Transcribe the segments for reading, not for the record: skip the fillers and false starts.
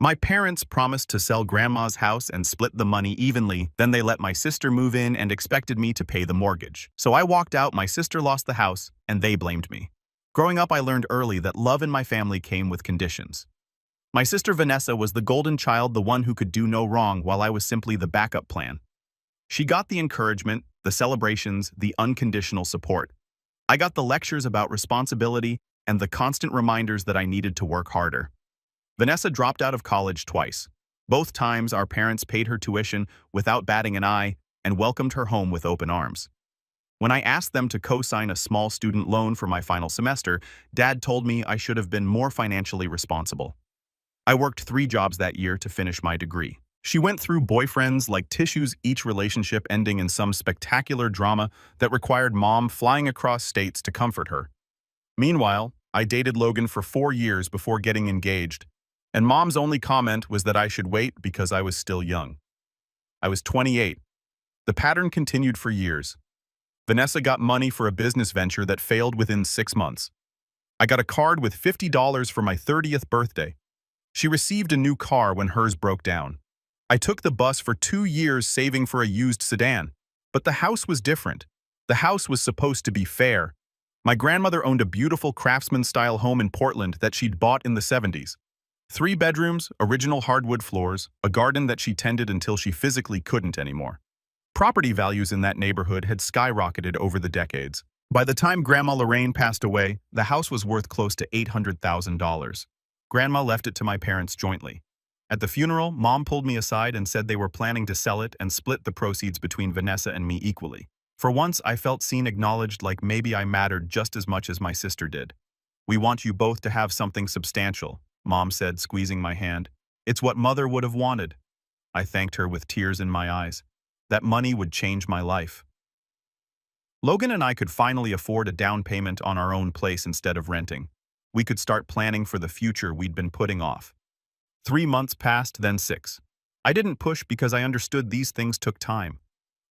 My parents promised to sell Grandma's house and split the money evenly, then they let my sister move in and expected me to pay the mortgage. So I walked out, my sister lost the house, and they blamed me. Growing up, I learned early that love in my family came with conditions. My sister Vanessa was the golden child, the one who could do no wrong, while I was simply the backup plan. She got the encouragement, the celebrations, the unconditional support. I got the lectures about responsibility and the constant reminders that I needed to work harder. Vanessa dropped out of college twice. Both times, our parents paid her tuition without batting an eye and welcomed her home with open arms. When I asked them to co-sign a small student loan for my final semester, Dad told me I should have been more financially responsible. I worked 3 jobs that year to finish my degree. She went through boyfriends like tissues, each relationship ending in some spectacular drama that required Mom flying across states to comfort her. Meanwhile, I dated Logan for 4 years before getting engaged, and Mom's only comment was that I should wait because I was still young. I was 28. The pattern continued for years. Vanessa got money for a business venture that failed within 6 months. I got a card with $50 for my 30th birthday. She received a new car when hers broke down. I took the bus for 2 years saving for a used sedan. But the house was different. The house was supposed to be fair. My grandmother owned a beautiful craftsman-style home in Portland that she'd bought in the 70s. 3 bedrooms, original hardwood floors, a garden that she tended until she physically couldn't anymore. Property values in that neighborhood had skyrocketed over the decades. By the time Grandma Lorraine passed away, the house was worth close to $800,000. Grandma left it to my parents jointly. At the funeral, Mom pulled me aside and said they were planning to sell it and split the proceeds between Vanessa and me equally. For once, I felt seen, acknowledged, like maybe I mattered just as much as my sister did. "We want you both to have something substantial," Mom said, squeezing my hand. "It's what Mother would have wanted." I thanked her with tears in my eyes. That money would change my life. Logan and I could finally afford a down payment on our own place instead of renting. We could start planning for the future we'd been putting off. 3 months passed, then 6. I didn't push because I understood these things took time.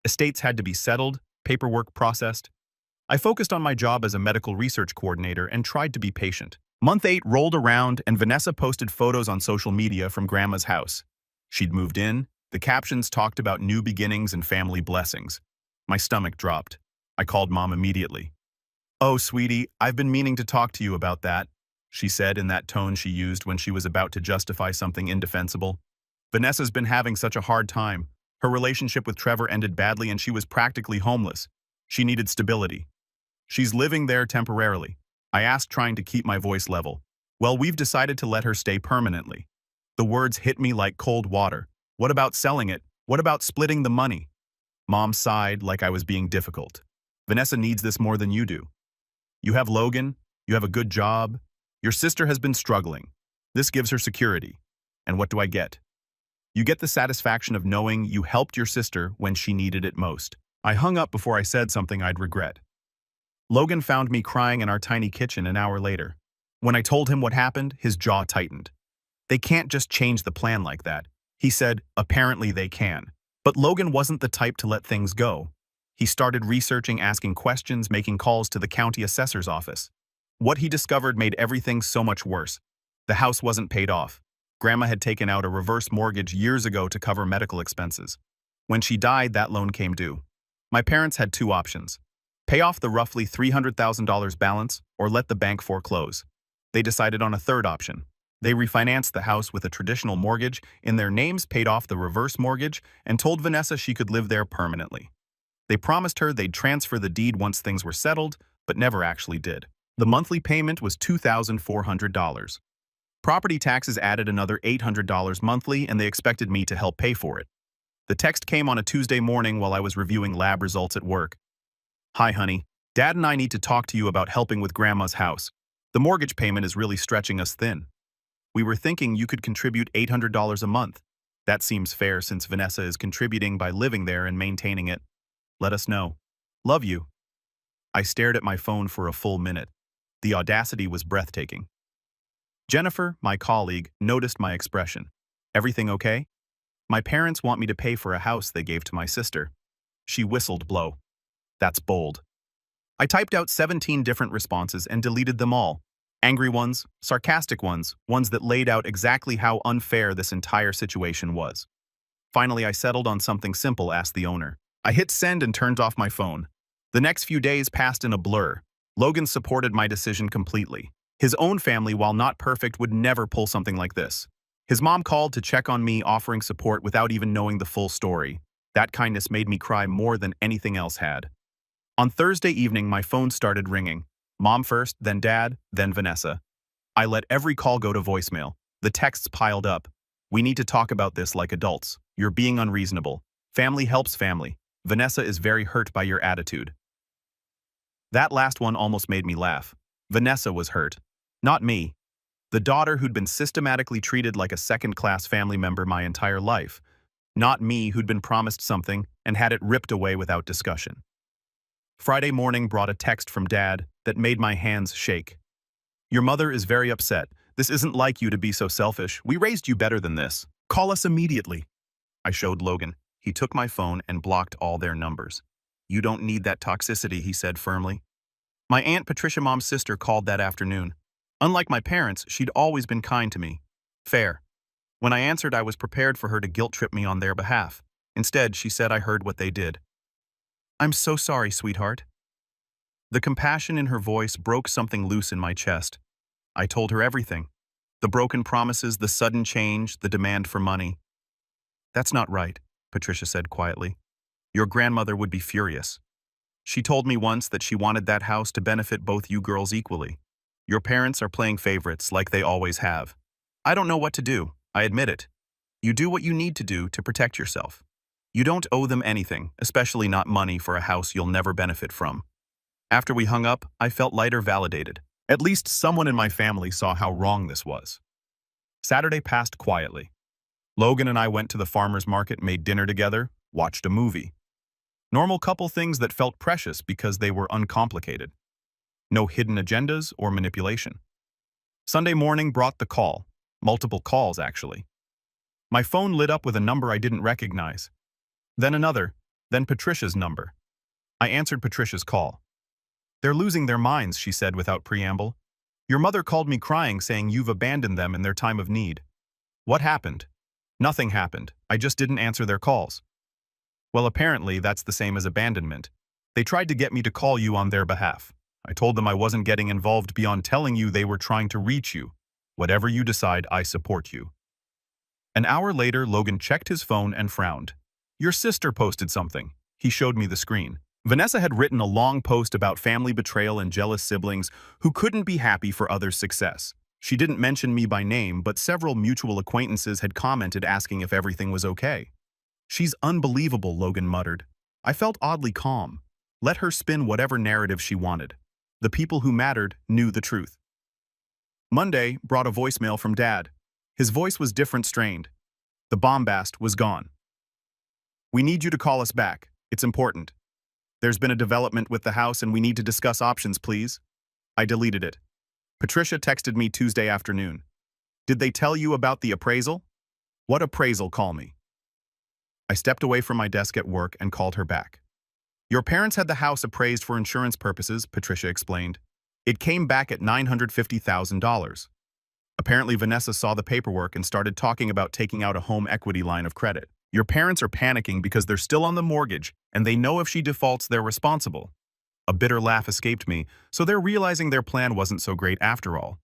Estates had to be settled, paperwork processed. I focused on my job as a medical research coordinator and tried to be patient. Month 8 rolled around and Vanessa posted photos on social media from Grandma's house. She'd moved in. The captions talked about new beginnings and family blessings. My stomach dropped. I called Mom immediately. "Oh, sweetie, I've been meaning to talk to you about that," she said in that tone she used when she was about to justify something indefensible. "Vanessa's been having such a hard time. Her relationship with Trevor ended badly and she was practically homeless. She needed stability. She's living there temporarily." I asked, trying to keep my voice level. "Well, we've decided to let her stay permanently." The words hit me like cold water. "What about selling it? What about splitting the money?" Mom sighed like I was being difficult. "Vanessa needs this more than you do. You have Logan, you have a good job. Your sister has been struggling. This gives her security. And what do I get? You get the satisfaction of knowing you helped your sister when she needed it most." I hung up before I said something I'd regret. Logan found me crying in our tiny kitchen an hour later. When I told him what happened, his jaw tightened. "They can't just change the plan like that," he said. "Apparently they can." But Logan wasn't the type to let things go. He started researching, asking questions, making calls to the county assessor's office. What he discovered made everything so much worse. The house wasn't paid off. Grandma had taken out a reverse mortgage years ago to cover medical expenses. When she died, that loan came due. My parents had 2 options: pay off the roughly $300,000 balance or let the bank foreclose. They decided on a third option. They refinanced the house with a traditional mortgage in their names, paid off the reverse mortgage, and told Vanessa she could live there permanently. They promised her they'd transfer the deed once things were settled, but never actually did. The monthly payment was $2,400. Property taxes added another $800 monthly, and they expected me to help pay for it. The text came on a Tuesday morning while I was reviewing lab results at work. "Hi, honey. Dad and I need to talk to you about helping with Grandma's house. The mortgage payment is really stretching us thin. We were thinking you could contribute $800 a month. That seems fair since Vanessa is contributing by living there and maintaining it. Let us know. Love you." I stared at my phone for a full minute. The audacity was breathtaking. Jennifer, my colleague, noticed my expression. "Everything okay?" "My parents want me to pay for a house they gave to my sister." She whistled blow. "That's bold." I typed out 17 different responses and deleted them all. Angry ones, sarcastic ones, ones that laid out exactly how unfair this entire situation was. Finally, I settled on something simple, asked the owner. I hit send and turned off my phone. The next few days passed in a blur. Logan supported my decision completely. His own family, while not perfect, would never pull something like this. His mom called to check on me, offering support without even knowing the full story. That kindness made me cry more than anything else had. On Thursday evening, my phone started ringing. Mom first, then Dad, then Vanessa. I let every call go to voicemail. The texts piled up. We need to talk about this like adults. You're being unreasonable. Family helps family. Vanessa is very hurt by your attitude. That last one almost made me laugh. Vanessa was hurt. Not me. The daughter who'd been systematically treated like a second-class family member my entire life. Not me, who'd been promised something and had it ripped away without discussion. Friday morning brought a text from Dad that made my hands shake. Your mother is very upset. This isn't like you to be so selfish. We raised you better than this. Call us immediately. I showed Logan. He took my phone and blocked all their numbers. You don't need that toxicity, he said firmly. My Aunt Patricia, Mom's sister, called that afternoon. Unlike my parents, she'd always been kind to me. Fair. When I answered, I was prepared for her to guilt-trip me on their behalf. Instead, she said I heard what they did. I'm so sorry, sweetheart. The compassion in her voice broke something loose in my chest. I told her everything. The broken promises, the sudden change, the demand for money. That's not right, Patricia said quietly. Your grandmother would be furious. She told me once that she wanted that house to benefit both you girls equally. Your parents are playing favorites like they always have. I don't know what to do, I admit it. You do what you need to do to protect yourself. You don't owe them anything, especially not money for a house you'll never benefit from. After we hung up, I felt lighter, validated. At least someone in my family saw how wrong this was. Saturday passed quietly. Logan and I went to the farmer's market, made dinner together, watched a movie. Normal couple things that felt precious because they were uncomplicated. No hidden agendas or manipulation. Sunday morning brought the call. Multiple calls, actually. My phone lit up with a number I didn't recognize. Then another, then Patricia's number. I answered Patricia's call. They're losing their minds, she said without preamble. Your mother called me crying, saying you've abandoned them in their time of need. What happened? Nothing happened. I just didn't answer their calls. Well, apparently that's the same as abandonment. They tried to get me to call you on their behalf. I told them I wasn't getting involved beyond telling you they were trying to reach you. Whatever you decide, I support you. An hour later, Logan checked his phone and frowned. Your sister posted something. He showed me the screen. Vanessa had written a long post about family betrayal and jealous siblings who couldn't be happy for others' success. She didn't mention me by name, but several mutual acquaintances had commented asking if everything was okay. She's unbelievable, Logan muttered. I felt oddly calm. Let her spin whatever narrative she wanted. The people who mattered knew the truth. Monday brought a voicemail from Dad. His voice was different, strained. The bombast was gone. We need you to call us back. It's important. There's been a development with the house and we need to discuss options, please. I deleted it. Patricia texted me Tuesday afternoon. Did they tell you about the appraisal? What appraisal? Call me. I stepped away from my desk at work and called her back. Your parents had the house appraised for insurance purposes, Patricia explained. It came back at $950,000. Apparently, Vanessa saw the paperwork and started talking about taking out a home equity line of credit. Your parents are panicking because they're still on the mortgage and they know if she defaults, they're responsible. A bitter laugh escaped me, so they're realizing their plan wasn't so great after all.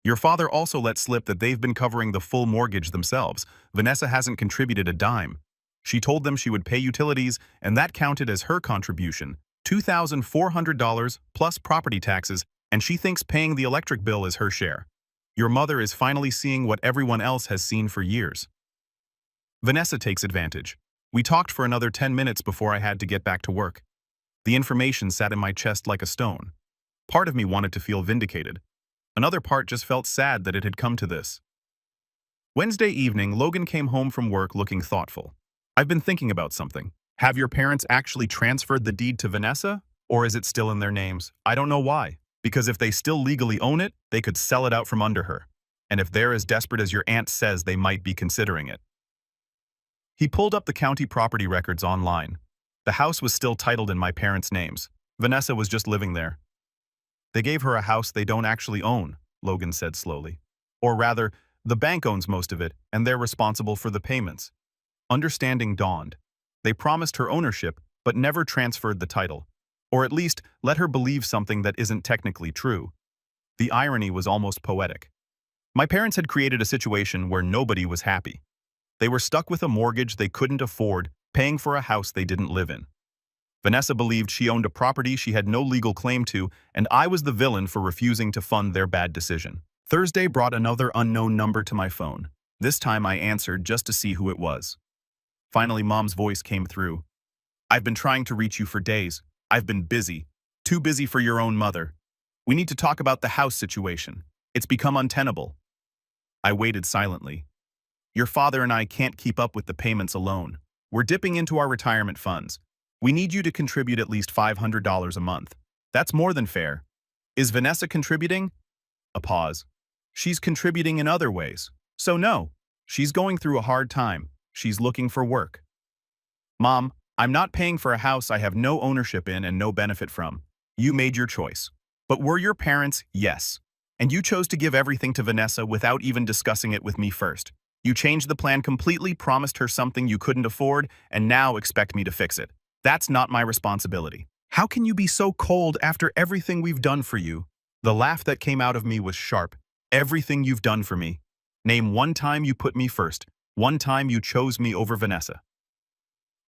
Your father also let slip that they've been covering the full mortgage themselves. Vanessa hasn't contributed a dime. She told them she would pay utilities, and that counted as her contribution, $2,400 plus property taxes, and she thinks paying the electric bill is her share. Your mother is finally seeing what everyone else has seen for years. Vanessa takes advantage. We talked for another 10 minutes before I had to get back to work. The information sat in my chest like a stone. Part of me wanted to feel vindicated. Another part just felt sad that it had come to this. Wednesday evening, Logan came home from work looking thoughtful. I've been thinking about something. Have your parents actually transferred the deed to Vanessa? Or is it still in their names? I don't know why. Because if they still legally own it, they could sell it out from under her. And if they're as desperate as your aunt says, they might be considering it. He pulled up the county property records online. The house was still titled in my parents' names. Vanessa was just living there. They gave her a house they don't actually own. Logan said slowly. Or rather, the bank owns most of it, and they're responsible for the payments. Understanding dawned. They promised her ownership, but never transferred the title. Or at least, let her believe something that isn't technically true. The irony was almost poetic. My parents had created a situation where nobody was happy. They were stuck with a mortgage they couldn't afford, paying for a house they didn't live in. Vanessa believed she owned a property she had no legal claim to, and I was the villain for refusing to fund their bad decision. Thursday brought another unknown number to my phone. This time I answered just to see who it was. Finally, Mom's voice came through. "I've been trying to reach you for days. I've been busy. Too busy for your own mother. We need to talk about the house situation. It's become untenable." I waited silently. "Your father and I can't keep up with the payments alone. We're dipping into our retirement funds. We need you to contribute at least $500 a month. That's more than fair. Is Vanessa contributing?" A pause. "She's contributing in other ways. So no, she's going through a hard time. She's looking for work." "Mom, I'm not paying for a house I have no ownership in and no benefit from. You made your choice. But were your parents? Yes. And you chose to give everything to Vanessa without even discussing it with me first. You changed the plan completely, promised her something you couldn't afford, and now expect me to fix it. That's not my responsibility. How can you be so cold after everything we've done for you?" The laugh that came out of me was sharp. "Everything you've done for me. Name one time you put me first. One time you chose me over Vanessa."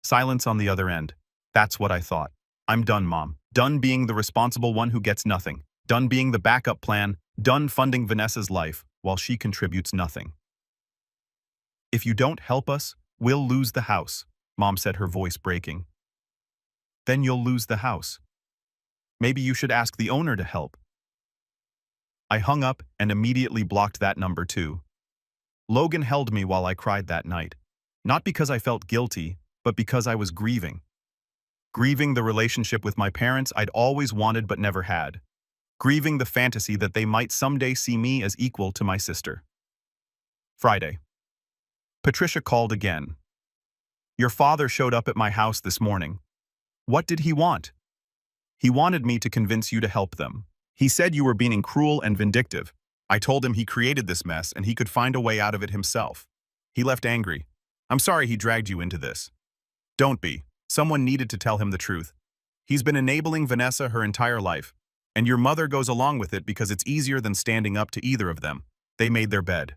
Silence on the other end. That's what I thought. I'm done, Mom. Done being the responsible one who gets nothing. Done being the backup plan. Done funding Vanessa's life while she contributes nothing. "If you don't help us, we'll lose the house," Mom said, her voice breaking. "Then you'll lose the house. Maybe you should ask the owner to help." I hung up and immediately blocked that number too. Logan held me while I cried that night. Not because I felt guilty, but because I was grieving. Grieving the relationship with my parents I'd always wanted but never had. Grieving the fantasy that they might someday see me as equal to my sister. Friday. Patricia called again. "Your father showed up at my house this morning. What did he want?" "He wanted me to convince you to help them. He said you were being cruel and vindictive. I told him he created this mess and he could find a way out of it himself. He left angry. I'm sorry he dragged you into this." "Don't be. Someone needed to tell him the truth. He's been enabling Vanessa her entire life. And your mother goes along with it because it's easier than standing up to either of them. They made their bed."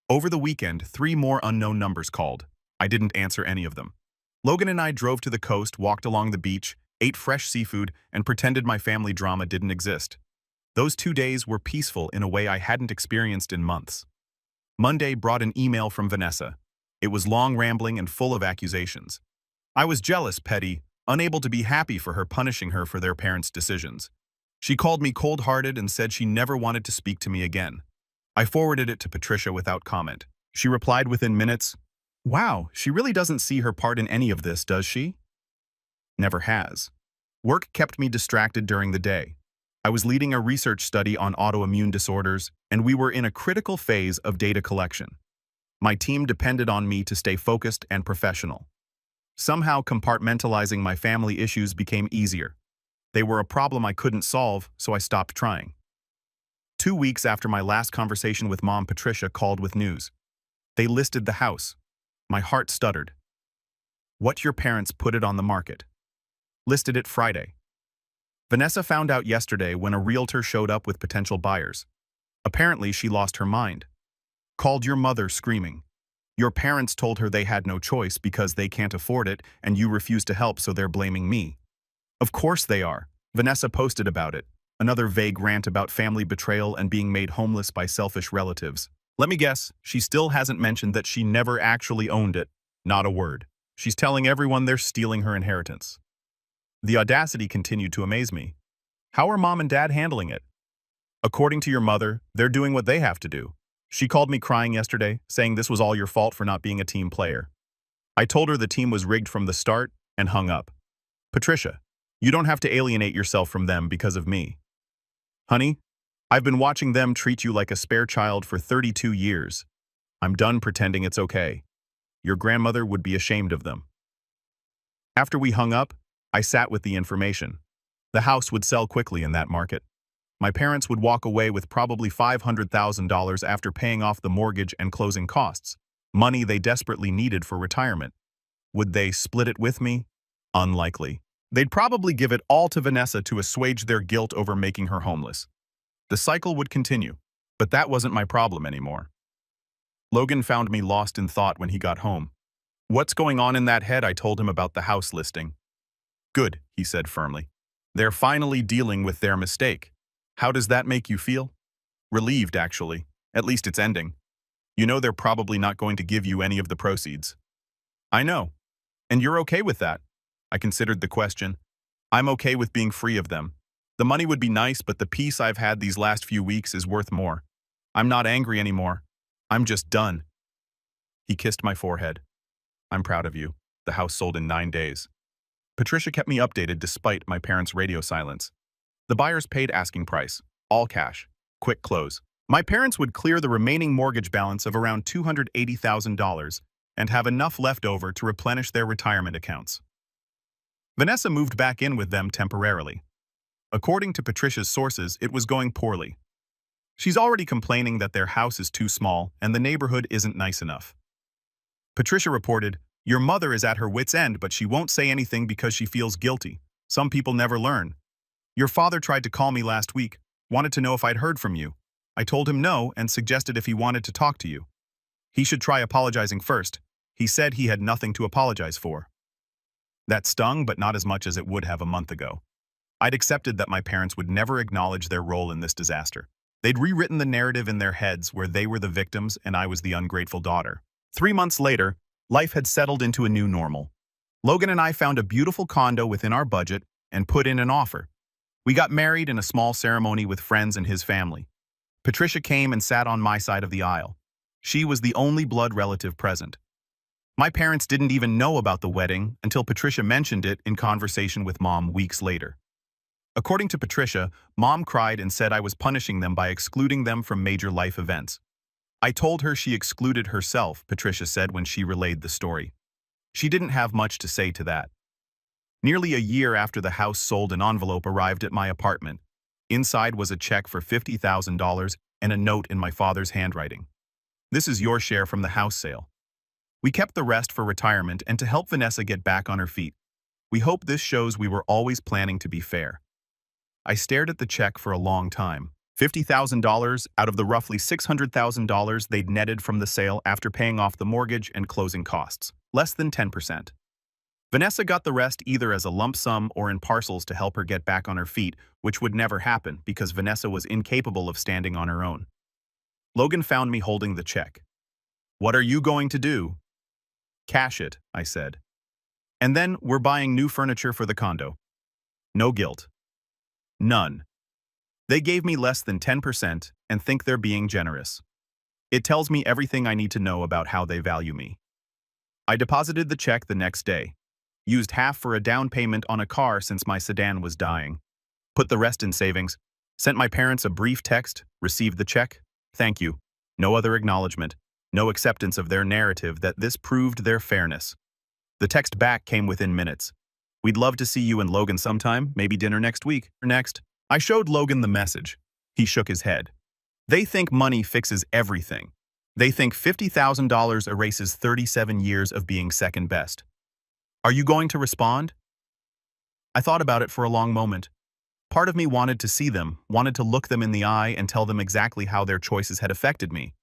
Over the weekend, 3 more unknown numbers called. I didn't answer any of them. Logan and I drove to the coast, walked along the beach, ate fresh seafood, and pretended my family drama didn't exist. Those 2 days were peaceful in a way I hadn't experienced in months. Monday brought an email from Vanessa. It was long, rambling, and full of accusations. I was jealous, petty, unable to be happy for her punishing her for their parents' decisions. She called me cold-hearted and said she never wanted to speak to me again. I forwarded it to Patricia without comment. She replied within minutes, "Wow, she really doesn't see her part in any of this, does she?" Never has. Work kept me distracted during the day. I was leading a research study on autoimmune disorders, and we were in a critical phase of data collection. My team depended on me to stay focused and professional. Somehow compartmentalizing my family issues became easier. They were a problem I couldn't solve, so I stopped trying. 2 weeks after my last conversation with Mom, Patricia called with news. They listed the house. My heart stuttered. "What, your parents put it on the market?" "Listed it Friday." Vanessa found out yesterday when a realtor showed up with potential buyers. Apparently, she lost her mind. Called your mother screaming. Your parents told her they had no choice because they can't afford it and you refused to help, so they're blaming me. Of course they are. Vanessa posted about it. Another vague rant about family betrayal and being made homeless by selfish relatives. Let me guess, she still hasn't mentioned that she never actually owned it. Not a word. She's telling everyone they're stealing her inheritance. The audacity continued to amaze me. How are Mom and Dad handling it? According to your mother, they're doing what they have to do. She called me crying yesterday, saying this was all your fault for not being a team player. I told her the team was rigged from the start and hung up. Patricia, you don't have to alienate yourself from them because of me. Honey, I've been watching them treat you like a spare child for 32 years. I'm done pretending it's okay. Your grandmother would be ashamed of them. After we hung up, I sat with the information. The house would sell quickly in that market. My parents would walk away with probably $500,000 after paying off the mortgage and closing costs, money they desperately needed for retirement. Would they split it with me? Unlikely. They'd probably give it all to Vanessa to assuage their guilt over making her homeless. The cycle would continue, but that wasn't my problem anymore. Logan found me lost in thought when he got home. "What's going on in that head?" I told him about the house listing. "Good," he said firmly. "They're finally dealing with their mistake. How does that make you feel?" "Relieved, actually. At least it's ending. You know they're probably not going to give you any of the proceeds." "I know. And you're okay with that?" I considered the question. "I'm okay with being free of them. The money would be nice, but the peace I've had these last few weeks is worth more. I'm not angry anymore. I'm just done." He kissed my forehead. "I'm proud of you. The house sold in 9 days." Patricia kept me updated despite my parents' radio silence. The buyers paid asking price, all cash, quick close. My parents would clear the remaining mortgage balance of around $280,000 and have enough left over to replenish their retirement accounts. Vanessa moved back in with them temporarily. According to Patricia's sources, it was going poorly. She's already complaining that their house is too small and the neighborhood isn't nice enough. Patricia reported, "Your mother is at her wit's end, but she won't say anything because she feels guilty. Some people never learn. Your father tried to call me last week, wanted to know if I'd heard from you. I told him no and suggested if he wanted to talk to you. He should try apologizing first. He said he had nothing to apologize for." That stung, but not as much as it would have a month ago. I'd accepted that my parents would never acknowledge their role in this disaster. They'd rewritten the narrative in their heads where they were the victims and I was the ungrateful daughter. 3 months later, life had settled into a new normal. Logan and I found a beautiful condo within our budget and put in an offer. We got married in a small ceremony with friends and his family. Patricia came and sat on my side of the aisle. She was the only blood relative present. My parents didn't even know about the wedding until Patricia mentioned it in conversation with Mom weeks later. According to Patricia, Mom cried and said I was punishing them by excluding them from major life events. I told her she excluded herself, Patricia said when she relayed the story. She didn't have much to say to that. Nearly a year after the house sold, an envelope arrived at my apartment. Inside was a check for $50,000 and a note in my father's handwriting. "This is your share from the house sale. We kept the rest for retirement and to help Vanessa get back on her feet. We hope this shows we were always planning to be fair." I stared at the check for a long time. $50,000 out of the roughly $600,000 they'd netted from the sale after paying off the mortgage and closing costs. Less than 10%. Vanessa got the rest either as a lump sum or in parcels to help her get back on her feet, which would never happen because Vanessa was incapable of standing on her own. Logan found me holding the check. "What are you going to do?" "Cash it," I said. "And then we're buying new furniture for the condo." No guilt. None. They gave me less than 10% and think they're being generous. It tells me everything I need to know about how they value me. I deposited the check the next day. Used half for a down payment on a car since my sedan was dying. Put the rest in savings. Sent my parents a brief text, received the check. Thank you. No other acknowledgement. No acceptance of their narrative that this proved their fairness. The text back came within minutes. "We'd love to see you and Logan sometime, maybe dinner next week or next." I showed Logan the message. He shook his head. They think money fixes everything. They think $50,000 erases 37 years of being second best. Are you going to respond? I thought about it for a long moment. Part of me wanted to see them, wanted to look them in the eye and tell them exactly how their choices had affected me.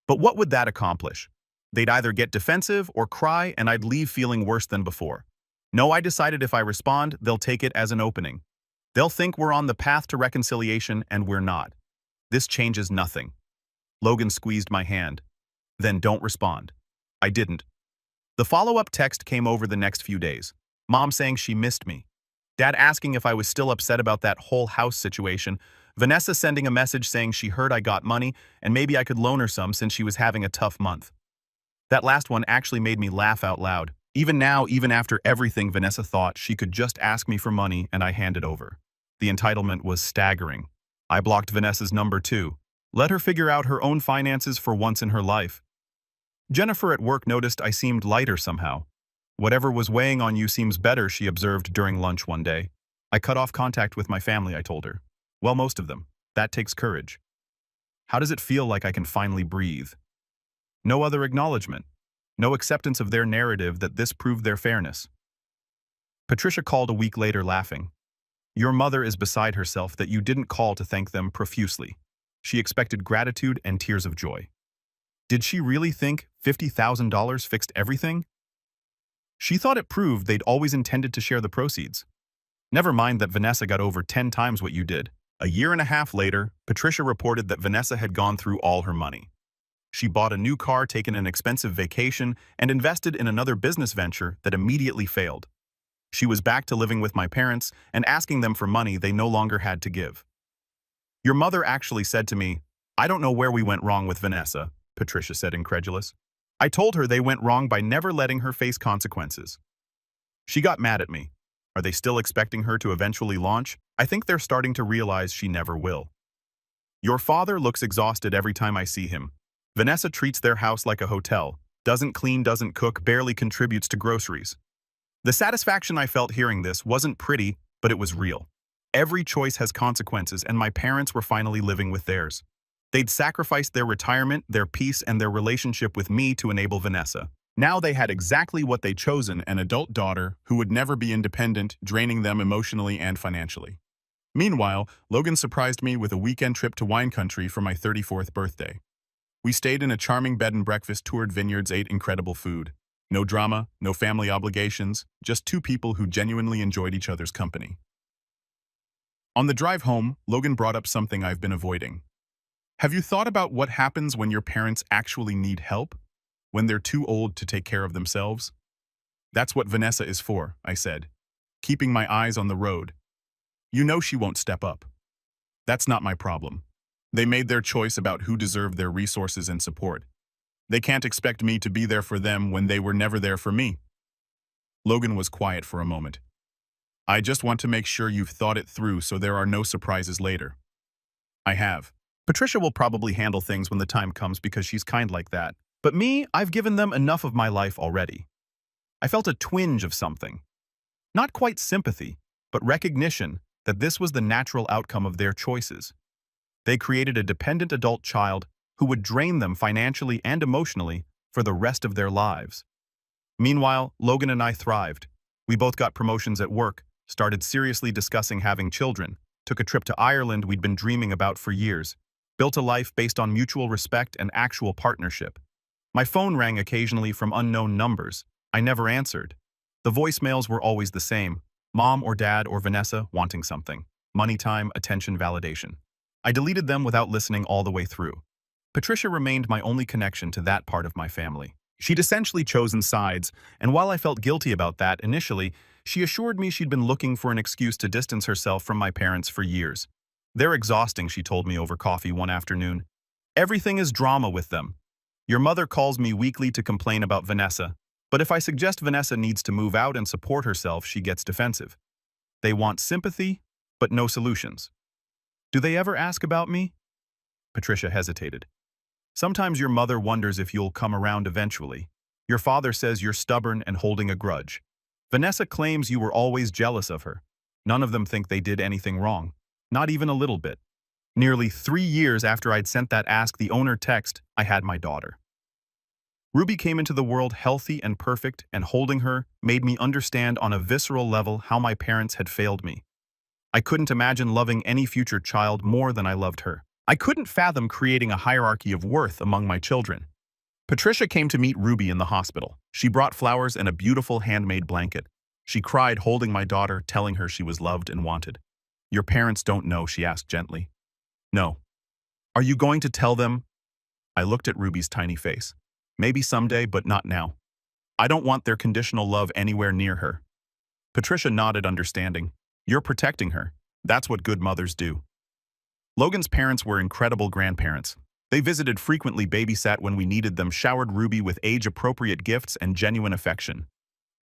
But what would that accomplish? They'd either get defensive or cry and I'd leave feeling worse than before. No, I decided if I respond, they'll take it as an opening. They'll think we're on the path to reconciliation and we're not. This changes nothing. Logan squeezed my hand. Then don't respond. I didn't. The follow-up text came over the next few days. Mom saying she missed me. Dad asking if I was still upset about that whole house situation. Vanessa sending a message saying she heard I got money and maybe I could loan her some since she was having a tough month. That last one actually made me laugh out loud. Even now, even after everything, Vanessa thought she could just ask me for money and I hand it over. The entitlement was staggering. I blocked Vanessa's number too. Let her figure out her own finances for once in her life. Jennifer at work noticed I seemed lighter somehow. "Whatever was weighing on you seems better," she observed during lunch one day. I cut off contact with my family, I told her. Well, most of them. That takes courage. How does it feel like I can finally breathe? No other acknowledgement. No acceptance of their narrative that this proved their fairness. Patricia called a week later laughing. Your mother is beside herself that you didn't call to thank them profusely. She expected gratitude and tears of joy. Did she really think $50,000 fixed everything? She thought it proved they'd always intended to share the proceeds. Never mind that Vanessa got over 10 times what you did. A year and a half later, Patricia reported that Vanessa had gone through all her money. She bought a new car, taken an expensive vacation, and invested in another business venture that immediately failed. She was back to living with my parents and asking them for money they no longer had to give. Your mother actually said to me, "I don't know where we went wrong with Vanessa," Patricia said incredulous. "I told her they went wrong by never letting her face consequences." She got mad at me. Are they still expecting her to eventually launch? I think they're starting to realize she never will. Your father looks exhausted every time I see him. Vanessa treats their house like a hotel, doesn't clean, doesn't cook, barely contributes to groceries. The satisfaction I felt hearing this wasn't pretty, but it was real. Every choice has consequences, and my parents were finally living with theirs. They'd sacrificed their retirement, their peace, and their relationship with me to enable Vanessa. Now they had exactly what they'd chosen, an adult daughter who would never be independent, draining them emotionally and financially. Meanwhile, Logan surprised me with a weekend trip to wine country for my 34th birthday. We stayed in a charming bed and breakfast, toured vineyards, ate incredible food. No drama, no family obligations, just two people who genuinely enjoyed each other's company. On the drive home, Logan brought up something I've been avoiding. Have you thought about what happens when your parents actually need help? When they're too old to take care of themselves? That's what Vanessa is for, I said, keeping my eyes on the road. You know she won't step up. That's not my problem. They made their choice about who deserved their resources and support. They can't expect me to be there for them when they were never there for me. Logan was quiet for a moment. I just want to make sure you've thought it through so there are no surprises later. I have. Patricia will probably handle things when the time comes because she's kind like that. But me, I've given them enough of my life already. I felt a twinge of something. Not quite sympathy, but recognition that this was the natural outcome of their choices. They created a dependent adult child who would drain them financially and emotionally for the rest of their lives. Meanwhile, Logan and I thrived. We both got promotions at work, started seriously discussing having children, took a trip to Ireland we'd been dreaming about for years, built a life based on mutual respect and actual partnership. My phone rang occasionally from unknown numbers. I never answered. The voicemails were always the same: Mom or Dad or Vanessa wanting something. Money, time, attention, validation. I deleted them without listening all the way through. Patricia remained my only connection to that part of my family. She'd essentially chosen sides, and while I felt guilty about that initially, she assured me she'd been looking for an excuse to distance herself from my parents for years. They're exhausting, she told me over coffee one afternoon. Everything is drama with them. Your mother calls me weekly to complain about Vanessa, but if I suggest Vanessa needs to move out and support herself, she gets defensive. They want sympathy, but no solutions. Do they ever ask about me? Patricia hesitated. Sometimes your mother wonders if you'll come around eventually. Your father says you're stubborn and holding a grudge. Vanessa claims you were always jealous of her. None of them think they did anything wrong. Not even a little bit. Nearly 3 years after I'd sent that Ask the Owner text, I had my daughter. Ruby came into the world healthy and perfect, and holding her made me understand on a visceral level how my parents had failed me. I couldn't imagine loving any future child more than I loved her. I couldn't fathom creating a hierarchy of worth among my children. Patricia came to meet Ruby in the hospital. She brought flowers and a beautiful handmade blanket. She cried holding my daughter, telling her she was loved and wanted. Your parents don't know, she asked gently. No. Are you going to tell them? I looked at Ruby's tiny face. Maybe someday, but not now. I don't want their conditional love anywhere near her. Patricia nodded, understanding. You're protecting her. That's what good mothers do. Logan's parents were incredible grandparents. They visited frequently, babysat when we needed them, showered Ruby with age-appropriate gifts and genuine affection.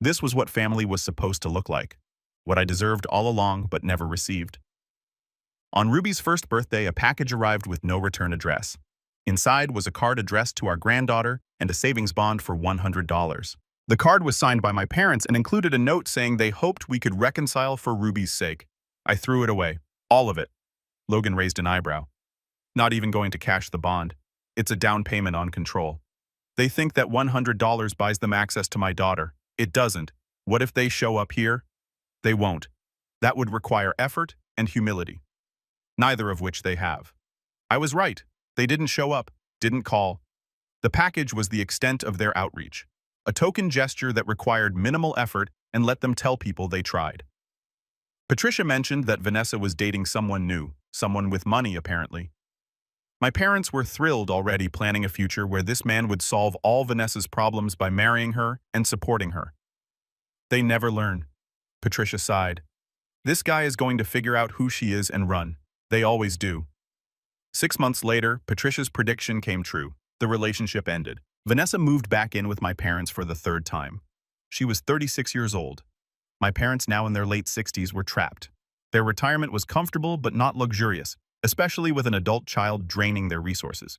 This was what family was supposed to look like. What I deserved all along but never received. On Ruby's first birthday, a package arrived with no return address. Inside was a card addressed to our granddaughter and a savings bond for $100. The card was signed by my parents and included a note saying they hoped we could reconcile for Ruby's sake. I threw it away. All of it. Logan raised an eyebrow. Not even going to cash the bond. It's a down payment on control. They think that $100 buys them access to my daughter. It doesn't. What if they show up here? They won't. That would require effort and humility. Neither of which they have. I was right. They didn't show up, didn't call. The package was the extent of their outreach. A token gesture that required minimal effort and let them tell people they tried. Patricia mentioned that Vanessa was dating someone new, someone with money apparently. My parents were thrilled already, planning a future where this man would solve all Vanessa's problems by marrying her and supporting her. They never learn. Patricia sighed. This guy is going to figure out who she is and run. They always do. 6 months later, Patricia's prediction came true. The relationship ended. Vanessa moved back in with my parents for the third time. She was 36 years old. My parents, now in their late 60s, were trapped. Their retirement was comfortable but not luxurious, especially with an adult child draining their resources.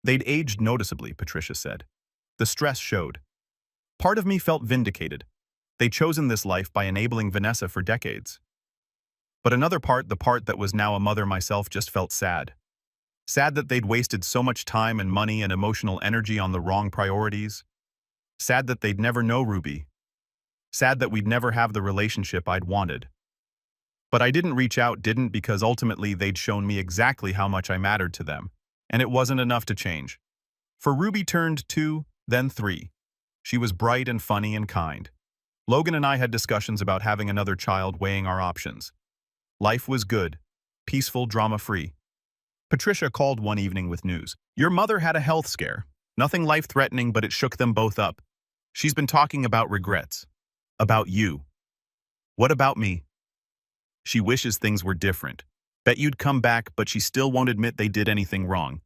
They'd aged noticeably, Patricia said. The stress showed. Part of me felt vindicated. They'd chosen this life by enabling Vanessa for decades. But another part, the part that was now a mother myself, just felt sad. Sad that they'd wasted so much time and money and emotional energy on the wrong priorities. Sad that they'd never know Ruby. Sad that we'd never have the relationship I'd wanted. But I didn't reach out, because ultimately they'd shown me exactly how much I mattered to them, and it wasn't enough to change. For Ruby turned 2, then 3. She was bright and funny and kind. Logan and I had discussions about having another child, weighing our options. Life was good, peaceful, drama-free. Patricia called one evening with news. Your mother had a health scare. Nothing life-threatening, but it shook them both up. She's been talking about regrets. About you. What about me? She wishes things were different. Bet you'd come back, but she still won't admit they did anything wrong.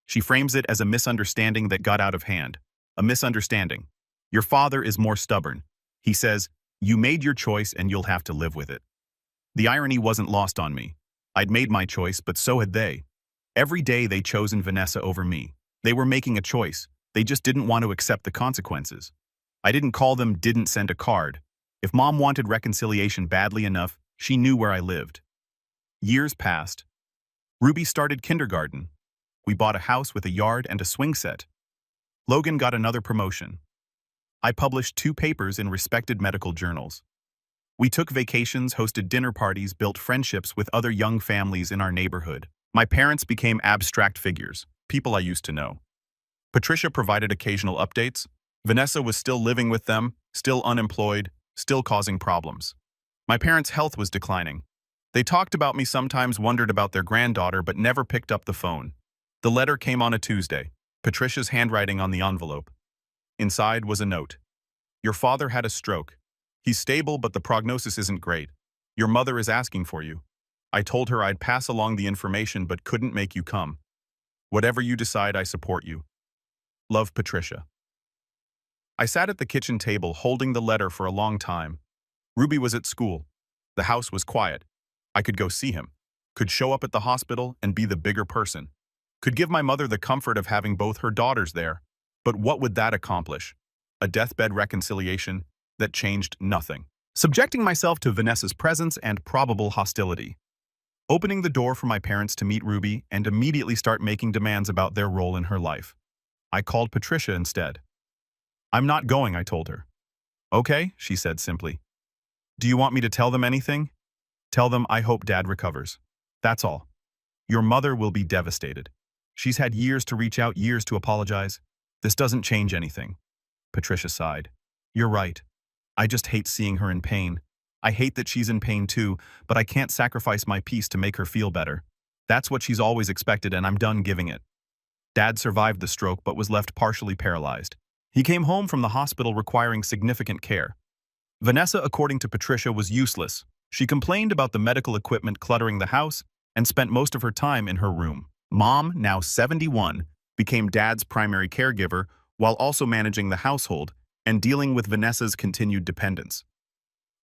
She frames it as a misunderstanding that got out of hand. A misunderstanding. Your father is more stubborn. He says, you made your choice and you'll have to live with it. The irony wasn't lost on me. I'd made my choice, but so had they. Every day they'd chosen Vanessa over me. They were making a choice. They just didn't want to accept the consequences. I didn't call them, didn't send a card. If Mom wanted reconciliation badly enough, she knew where I lived. Years passed. Ruby started kindergarten. We bought a house with a yard and a swing set. Logan got another promotion. I published 2 papers in respected medical journals. We took vacations, hosted dinner parties, built friendships with other young families in our neighborhood. My parents became abstract figures, people I used to know. Patricia provided occasional updates. Vanessa was still living with them, still unemployed, still causing problems. My parents' health was declining. They talked about me sometimes, wondered about their granddaughter, but never picked up the phone. The letter came on a Tuesday, Patricia's handwriting on the envelope. Inside was a note. Your father had a stroke. He's stable, but the prognosis isn't great. Your mother is asking for you. I told her I'd pass along the information but couldn't make you come. Whatever you decide, I support you. Love, Patricia. I sat at the kitchen table holding the letter for a long time. Ruby was at school. The house was quiet. I could go see him. Could show up at the hospital and be the bigger person. Could give my mother the comfort of having both her daughters there. But what would that accomplish? A deathbed reconciliation that changed nothing. Subjecting myself to Vanessa's presence and probable hostility. Opening the door for my parents to meet Ruby and immediately start making demands about their role in her life. I called Patricia instead. I'm not going, I told her. Okay, she said simply. Do you want me to tell them anything? Tell them I hope Dad recovers. That's all. Your mother will be devastated. She's had years to reach out, years to apologize. This doesn't change anything. Patricia sighed. You're right. I just hate seeing her in pain. I hate that she's in pain too, but I can't sacrifice my peace to make her feel better. That's what she's always expected, and I'm done giving it. Dad survived the stroke but was left partially paralyzed. He came home from the hospital requiring significant care. Vanessa, according to Patricia, was useless. She complained about the medical equipment cluttering the house and spent most of her time in her room. Mom, now 71, became Dad's primary caregiver while also managing the household and dealing with Vanessa's continued dependence.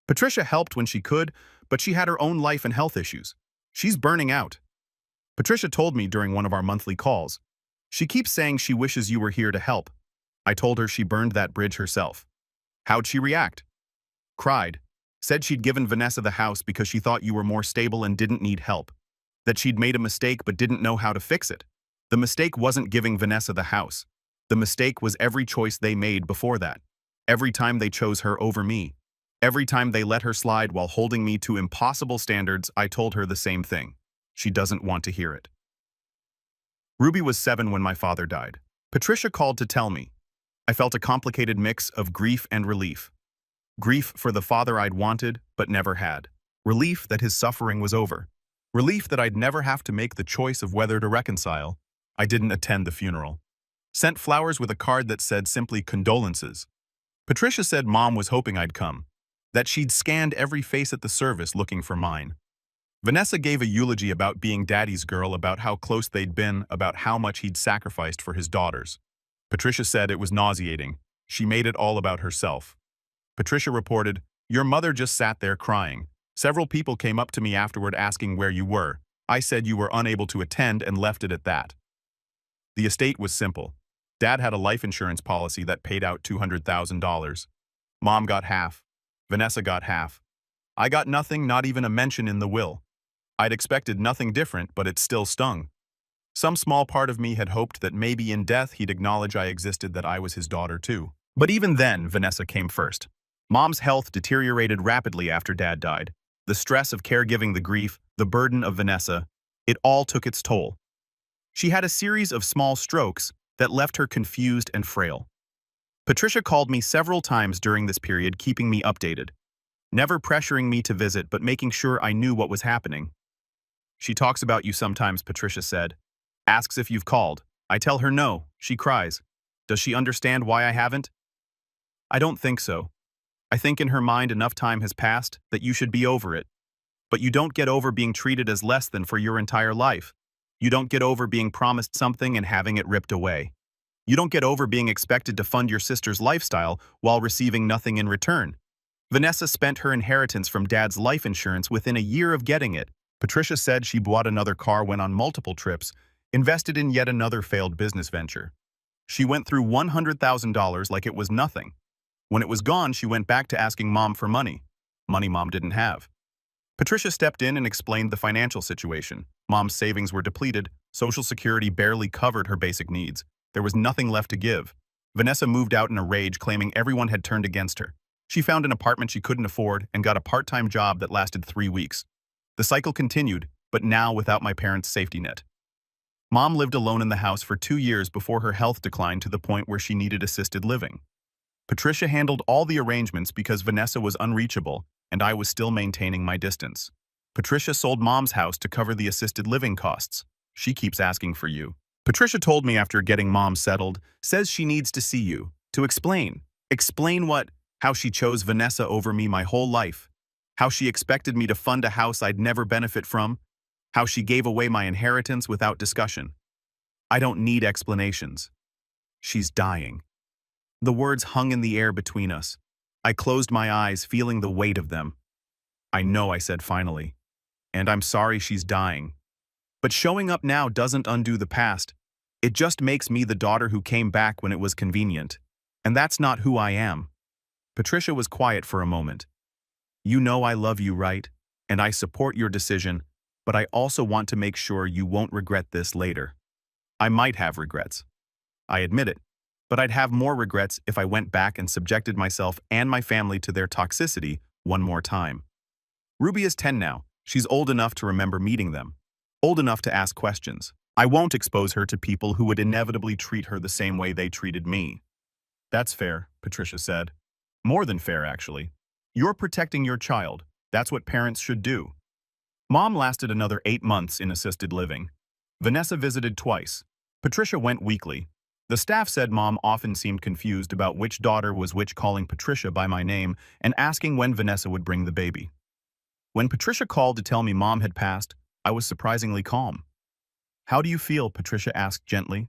Patricia helped when she could, but she had her own life and health issues. She's burning out. Patricia told me during one of our monthly calls. She keeps saying she wishes you were here to help. I told her she burned that bridge herself. How'd she react? Cried. Said she'd given Vanessa the house because she thought you were more stable and didn't need help. that she'd made a mistake but didn't know how to fix it. The mistake wasn't giving Vanessa the house. The mistake was every choice they made before that. Every time they chose her over me. Every time they let her slide while holding me to impossible standards, I told her the same thing. She doesn't want to hear it. Ruby was 7 when my father died. Patricia called to tell me. I felt a complicated mix of grief and relief. Grief for the father I'd wanted but never had. Relief that his suffering was over. Relief that I'd never have to make the choice of whether to reconcile. I didn't attend the funeral. Sent flowers with a card that said simply condolences. Patricia said Mom was hoping I'd come, that she'd scanned every face at the service looking for mine. Vanessa gave a eulogy about being Daddy's girl, about how close they'd been, about how much he'd sacrificed for his daughters. Patricia said it was nauseating. She made it all about herself. Patricia reported, "Your mother just sat there crying. Several people came up to me afterward asking where you were. I said you were unable to attend and left it at that." The estate was simple. Dad had a life insurance policy that paid out $200,000. Mom got half. Vanessa got half. I got nothing, not even a mention in the will. I'd expected nothing different, but it still stung. Some small part of me had hoped that maybe in death he'd acknowledge I existed, that I was his daughter too. But even then, Vanessa came first. Mom's health deteriorated rapidly after Dad died. The stress of caregiving, the grief, the burden of Vanessa, it all took its toll. She had a series of small strokes that left her confused and frail. Patricia called me several times during this period, keeping me updated. Never pressuring me to visit, but making sure I knew what was happening. "She talks about you sometimes," Patricia said. "Asks if you've called. I tell her no. She cries. Does she understand why I haven't?" "I don't think so. I think in her mind enough time has passed that you should be over it. But you don't get over being treated as less than for your entire life. You don't get over being promised something and having it ripped away. You don't get over being expected to fund your sister's lifestyle while receiving nothing in return. Vanessa spent her inheritance from Dad's life insurance within a year of getting it." Patricia said she bought another car, went on multiple trips, invested in yet another failed business venture. She went through $100,000 like it was nothing. When it was gone, she went back to asking Mom for money. Money Mom didn't have. Patricia stepped in and explained the financial situation. Mom's savings were depleted. Social Security barely covered her basic needs. There was nothing left to give. Vanessa moved out in a rage, claiming everyone had turned against her. She found an apartment she couldn't afford and got a part-time job that lasted 3 weeks. The cycle continued, but now without my parents' safety net. Mom lived alone in the house for 2 years before her health declined to the point where she needed assisted living. Patricia handled all the arrangements because Vanessa was unreachable, and I was still maintaining my distance. Patricia sold Mom's house to cover the assisted living costs. She keeps asking for you. Patricia told me after getting Mom settled, says she needs to see you, to explain. Explain what? How she chose Vanessa over me my whole life. How she expected me to fund a house I'd never benefit from. How she gave away my inheritance without discussion. I don't need explanations. She's dying. The words hung in the air between us. I closed my eyes, feeling the weight of them. "I know," I said finally. "And I'm sorry she's dying. But showing up now doesn't undo the past. It just makes me the daughter who came back when it was convenient. And that's not who I am." Patricia was quiet for a moment. "You know I love you, right? And I support your decision, but I also want to make sure you won't regret this later." I might have regrets. I admit it. But I'd have more regrets if I went back and subjected myself and my family to their toxicity one more time. Ruby is 10 now. She's old enough to remember meeting them. Old enough to ask questions. I won't expose her to people who would inevitably treat her the same way they treated me. "That's fair," Patricia said. "More than fair, actually. You're protecting your child. That's what parents should do." Mom lasted another 8 months in assisted living. Vanessa visited twice. Patricia went weekly. The staff said Mom often seemed confused about which daughter was which, calling Patricia by my name and asking when Vanessa would bring the baby. When Patricia called to tell me Mom had passed, I was surprisingly calm. "How do you feel?" Patricia asked gently.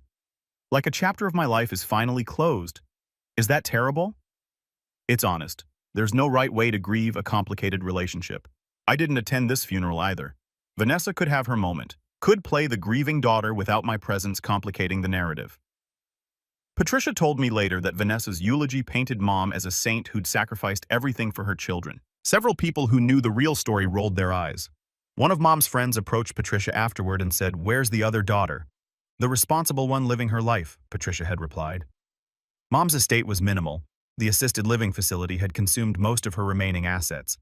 "Like a chapter of my life is finally closed. Is that terrible?" It's honest. There's no right way to grieve a complicated relationship. I didn't attend this funeral either. Vanessa could have her moment, could play the grieving daughter without my presence complicating the narrative. Patricia told me later that Vanessa's eulogy painted Mom as a saint who'd sacrificed everything for her children. Several people who knew the real story rolled their eyes. One of Mom's friends approached Patricia afterward and said, "Where's the other daughter?" "The responsible one living her life," Patricia had replied. Mom's estate was minimal. The assisted living facility had consumed most of her remaining assets.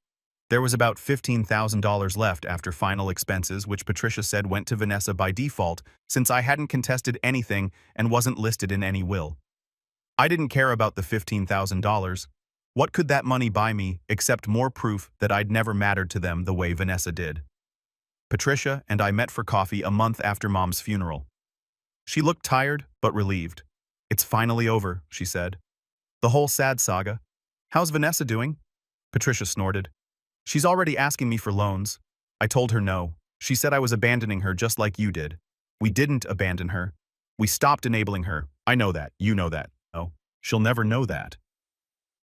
There was about $15,000 left after final expenses, which Patricia said went to Vanessa by default since I hadn't contested anything and wasn't listed in any will. I didn't care about the $15,000. What could that money buy me except more proof that I'd never mattered to them the way Vanessa did? Patricia and I met for coffee a month after Mom's funeral. She looked tired but relieved. "It's finally over," she said. "The whole sad saga. How's Vanessa doing?" Patricia snorted. "She's already asking me for loans." I told her no. She said I was abandoning her just like you did. We didn't abandon her. We stopped enabling her. I know that. You know that. Oh, she'll never know that.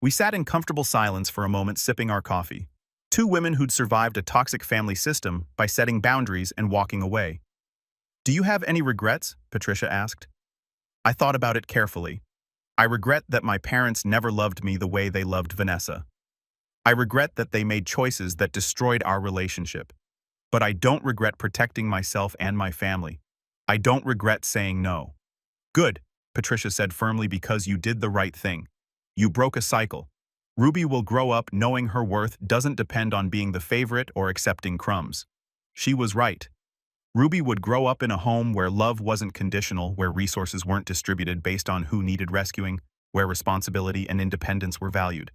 We sat in comfortable silence for a moment, sipping our coffee. Two women who'd survived a toxic family system by setting boundaries and walking away. "Do you have any regrets?" Patricia asked. I thought about it carefully. I regret that my parents never loved me the way they loved Vanessa. I regret that they made choices that destroyed our relationship. But I don't regret protecting myself and my family. I don't regret saying no. "Good," Patricia said firmly, "because you did the right thing. You broke a cycle. Ruby will grow up knowing her worth doesn't depend on being the favorite or accepting crumbs." She was right. Ruby would grow up in a home where love wasn't conditional, where resources weren't distributed based on who needed rescuing, where responsibility and independence were valued.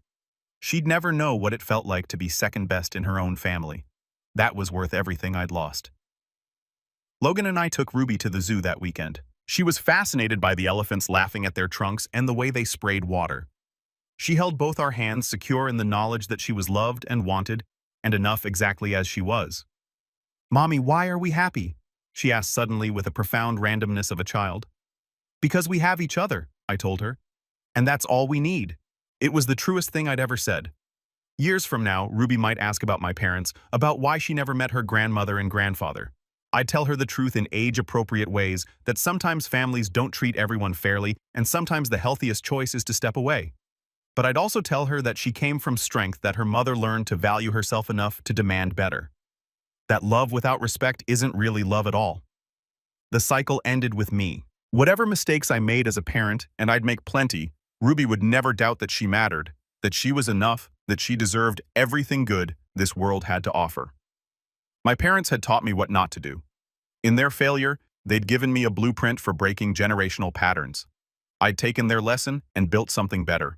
She'd never know what it felt like to be second best in her own family. That was worth everything I'd lost. Logan and I took Ruby to the zoo that weekend. She was fascinated by the elephants laughing at their trunks and the way they sprayed water. She held both our hands, secure in the knowledge that she was loved and wanted, and enough exactly as she was. "Mommy, why are we happy?" she asked suddenly with the profound randomness of a child. "Because we have each other," I told her. "And that's all we need." It was the truest thing I'd ever said. Years from now, Ruby might ask about my parents, about why she never met her grandmother and grandfather. I'd tell her the truth in age-appropriate ways, that sometimes families don't treat everyone fairly, and sometimes the healthiest choice is to step away. But I'd also tell her that she came from strength, that her mother learned to value herself enough to demand better. That love without respect isn't really love at all. The cycle ended with me. Whatever mistakes I made as a parent, and I'd make plenty, Ruby would never doubt that she mattered, that she was enough, that she deserved everything good this world had to offer. My parents had taught me what not to do. In their failure, they'd given me a blueprint for breaking generational patterns. I'd taken their lesson and built something better.